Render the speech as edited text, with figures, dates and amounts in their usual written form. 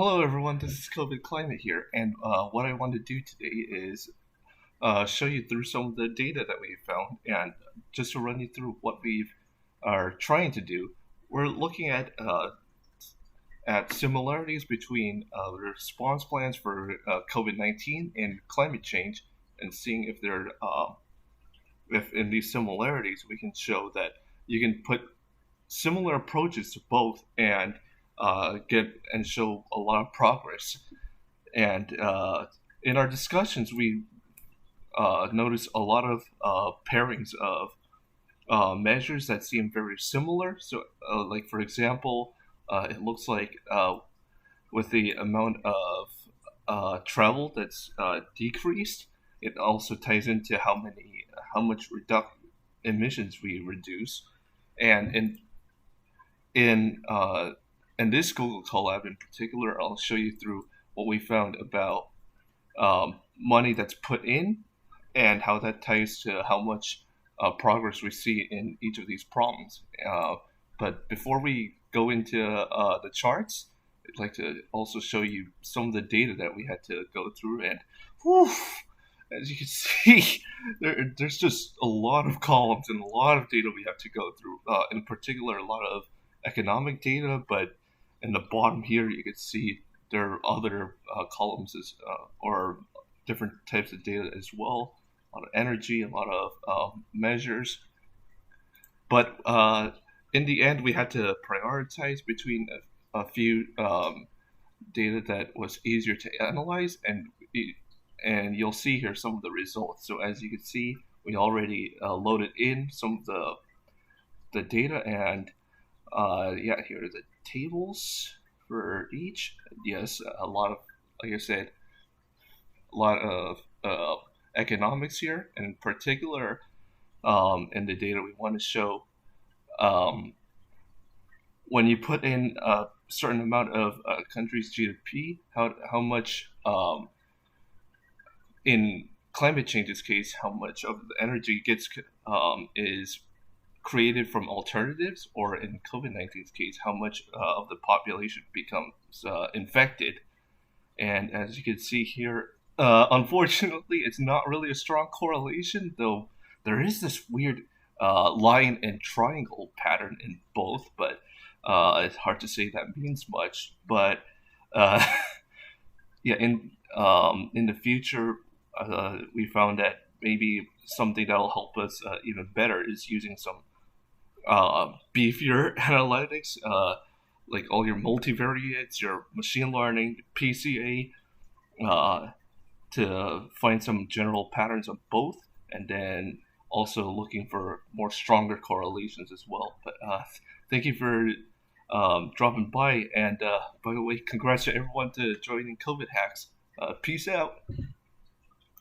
Hello, everyone. This is COVID Climate here, and what I want to do today is show you through some of the data that we found, and just to run you through what we are trying to do. We're looking at similarities between the response plans for COVID-19 and climate change, and seeing if in these similarities we can show that you can put similar approaches to both and get and show a lot of progress. And in our discussions, we noticed a lot of pairings of measures that seem very similar. So, like for example, it looks like with the amount of travel that's decreased, it also ties into how much emissions we reduce. And in in this Google Colab in particular, I'll show you through what we found about money that's put in and how that ties to how much progress we see in each of these problems. But before we go into the charts, I'd like to also show you some of the data that we had to go through. And whew, as you can see, there's just a lot of columns and a lot of data we have to go through. In particular, a lot of economic data, but in the bottom here, you can see there are other columns or different types of data as well. A lot of energy, a lot of measures. But in the end, we had to prioritize between a few data that was easier to analyze, and you'll see here some of the results. So as you can see, we already loaded in some of the data, and yeah, here are the tables for each. Yes, a lot of, like I said, a lot of economics here, and in particular, in the data we want to show, um, when you put in a certain amount of a country's GDP, how much in climate change's case, how much of the energy gets is created from alternatives, or in COVID 19's case, how much of the population becomes infected. And as you can see here, unfortunately, it's not really a strong correlation, though there is this weird line and triangle pattern in both, but it's hard to say that means much. But uh, yeah, in the future, we found that maybe something that'll help us even better is using some beefier analytics, like all your multivariates, your machine learning, PCA, to find some general patterns of both, and then also looking for more stronger correlations as well. But thank you for dropping by, and by the way, congrats to everyone to joining COVID Hacks. Peace out.